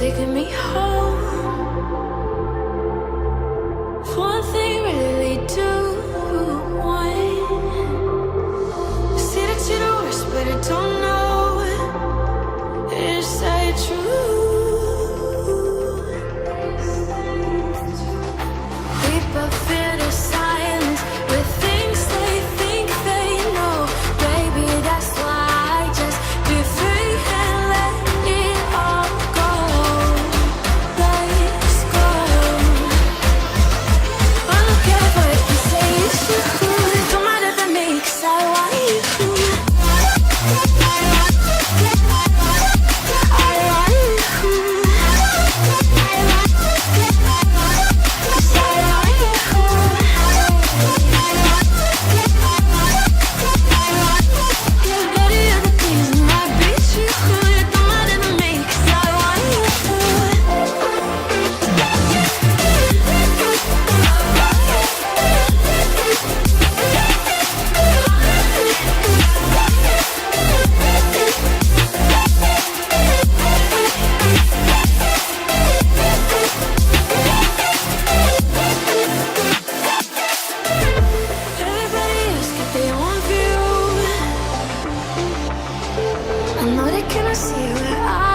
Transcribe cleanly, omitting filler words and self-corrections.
taking me home. One thing really do want. See that you're the worst, but I don't know. Is that true? We both feel the silence with things they think they know. Baby, that's why I just be free and let it all go. Let's go. I don't care what you say, it's true. Don't matter to me, 'cause I want you. I know they cannot see where I